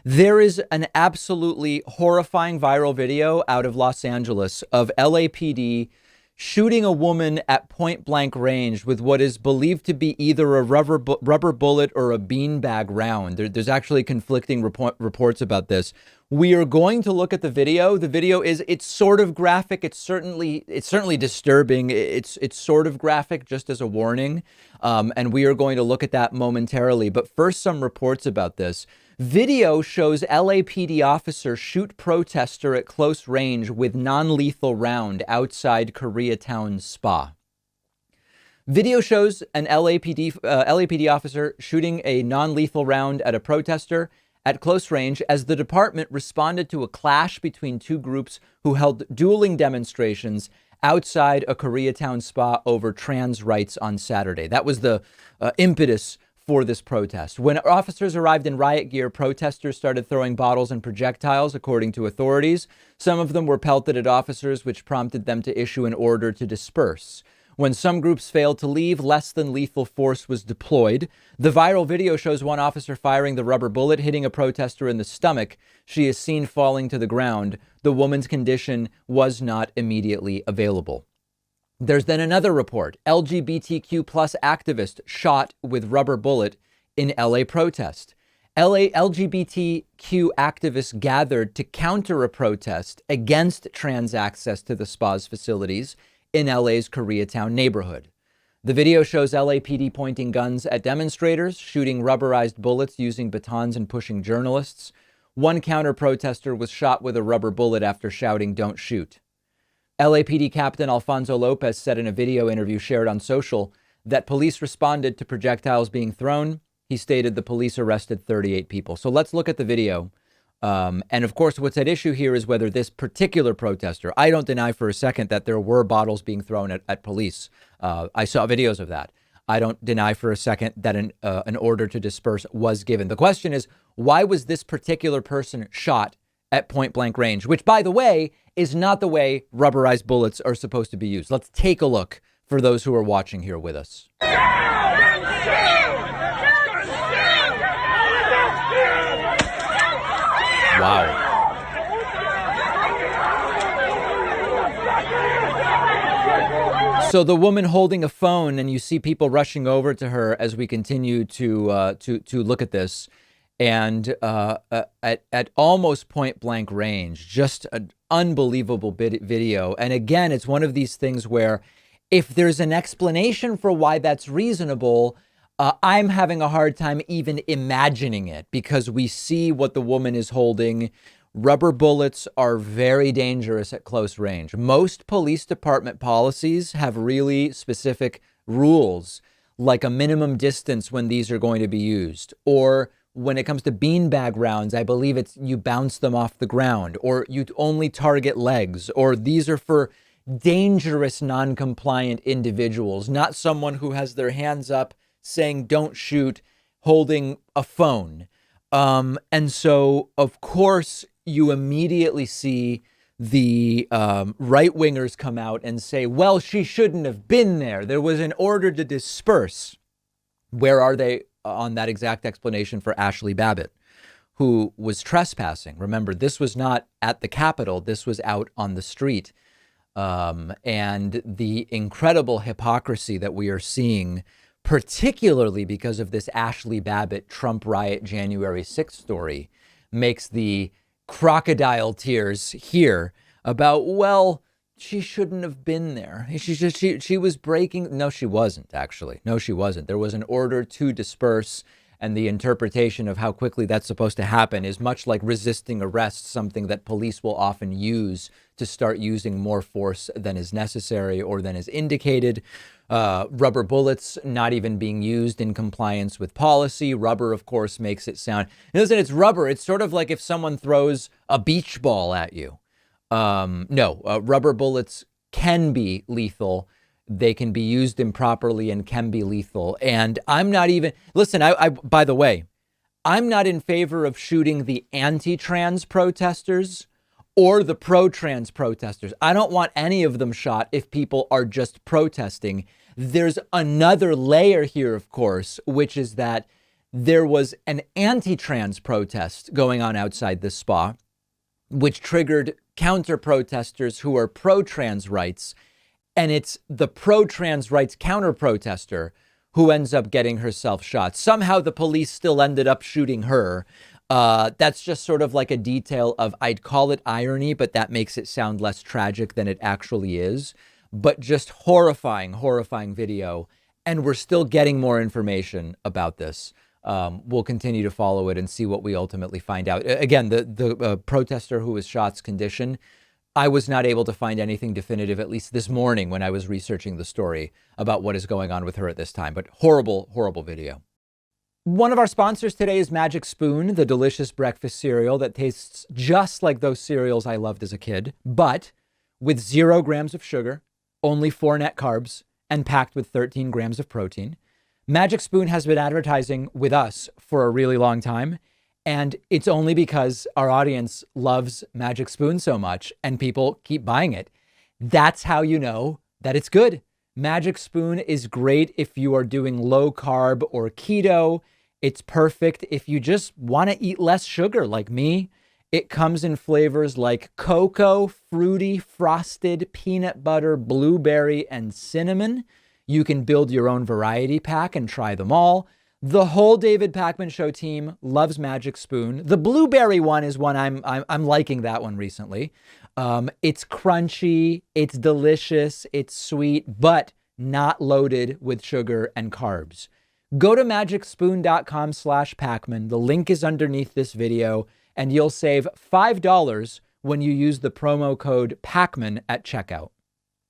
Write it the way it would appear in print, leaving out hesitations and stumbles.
There is an absolutely horrifying viral video out of Los Angeles of LAPD shooting a woman at point blank range with what is believed to be either a rubber bullet or a beanbag round. There's actually conflicting reports about this. We are going to look at the video. The video it's sort of graphic. It's certainly disturbing. It's sort of graphic, just as a warning. And we are going to look at that momentarily. But first, some reports about this. Video shows LAPD officer shoot protester at close range with non-lethal round outside Koreatown spa. Video shows an LAPD officer shooting a non-lethal round at a protester at close range as the department responded to a clash between two groups who held dueling demonstrations outside a Koreatown spa over trans rights on Saturday. That was the impetus for this protest. When officers arrived in riot gear, protesters started throwing bottles and projectiles, according to authorities. Some of them were pelted at officers, which prompted them to issue an order to disperse. When some groups failed to leave, less than lethal force was deployed. The viral video shows one officer firing the rubber bullet, hitting a protester in the stomach. She is seen falling to the ground. The woman's condition was not immediately available. There's then another report. LGBTQ plus activist shot with rubber bullet in LA protest. LA LGBTQ activists gathered to counter a protest against trans access to the spa's facilities in LA's Koreatown neighborhood. The video shows LAPD pointing guns at demonstrators, shooting rubberized bullets using batons and pushing journalists. One counter protester was shot with a rubber bullet after shouting, "Don't shoot." LAPD Captain Alfonso Lopez said in a video interview shared on social that police responded to projectiles being thrown. He stated the police arrested 38 people. So let's look at the video. And of course, what's at issue here is whether this particular protester, I don't deny for a second that there were bottles being thrown at police. I saw videos of that. I don't deny for a second that an order to disperse was given. The question is, why was this particular person shot at point blank range, which, by the way, is not the way rubberized bullets are supposed to be used? Let's take a look for those who are watching here with us. Wow. So the woman holding a phone, and you see people rushing over to her as we continue to look at this. And at almost point blank range, just an unbelievable video. And again, it's one of these things where if there's an explanation for why that's reasonable, I'm having a hard time even imagining it, because we see what the woman is holding. Rubber bullets are very dangerous at close range. Most police department policies have really specific rules, like a minimum distance when these are going to be used, or when it comes to beanbag rounds, I believe it's you bounce them off the ground, or you only target legs, or these are for dangerous non-compliant individuals, not someone who has their hands up saying don't shoot, holding a phone. And so, of course, you immediately see the right-wingers come out and say, well, she shouldn't have been there. There was an order to disperse. Where are they on that exact explanation for Ashley Babbitt, who was trespassing? Remember, this was not at the Capitol. This was out on the street. And the incredible hypocrisy that we are seeing, particularly because of this Ashley Babbitt Trump riot January 6th story, makes the crocodile tears here about, well, she shouldn't have been there. She was breaking. No, she wasn't, actually. No, she wasn't. There was an order to disperse, and the interpretation of how quickly that's supposed to happen is much like resisting arrest, something that police will often use to start using more force than is necessary or than is indicated. Rubber bullets not even being used in compliance with policy. Rubber, of course, makes it sound, listen, it's rubber. It's sort of like if someone throws a beach ball at you. Rubber bullets can be lethal. They can be used improperly and can be lethal. And I'm not even, listen, I by the way, I'm not in favor of shooting the anti-trans protesters or the pro-trans protesters. I don't want any of them shot if people are just protesting. There's another layer here, of course, which is that there was an anti-trans protest going on outside this spa, which triggered counter-protesters who are pro-trans rights. And it's the pro-trans rights counter-protester who ends up getting herself shot. Somehow the police still ended up shooting her. That's just sort of like a detail of, I'd call it irony, but that makes it sound less tragic than it actually is. But just horrifying, horrifying video. And we're still getting more information about this. We'll continue to follow it and see what we ultimately find out. Again, the protester who was shot's condition, I was not able to find anything definitive, at least this morning when I was researching the story, about what is going on with her at this time. But horrible, horrible video. One of our sponsors today is Magic Spoon, the delicious breakfast cereal that tastes just like those cereals I loved as a kid, but with 0 grams of sugar, only 4 net carbs, and packed with 13 grams of protein. Magic Spoon has been advertising with us for a really long time, and it's only because our audience loves Magic Spoon so much and people keep buying it. That's how you know that it's good. Magic Spoon is great if you are doing low carb or keto. It's perfect if you just want to eat less sugar like me. It comes in flavors like cocoa, fruity, frosted, peanut butter, blueberry, and cinnamon. You can build your own variety pack and try them all. The whole David Pakman Show team loves Magic Spoon. The blueberry one is one I'm liking that one recently. It's crunchy, it's delicious, it's sweet, but not loaded with sugar and carbs. Go to magicspoon.com/Pakman. The link is underneath this video, and you'll save $5 when you use the promo code Pakman at checkout.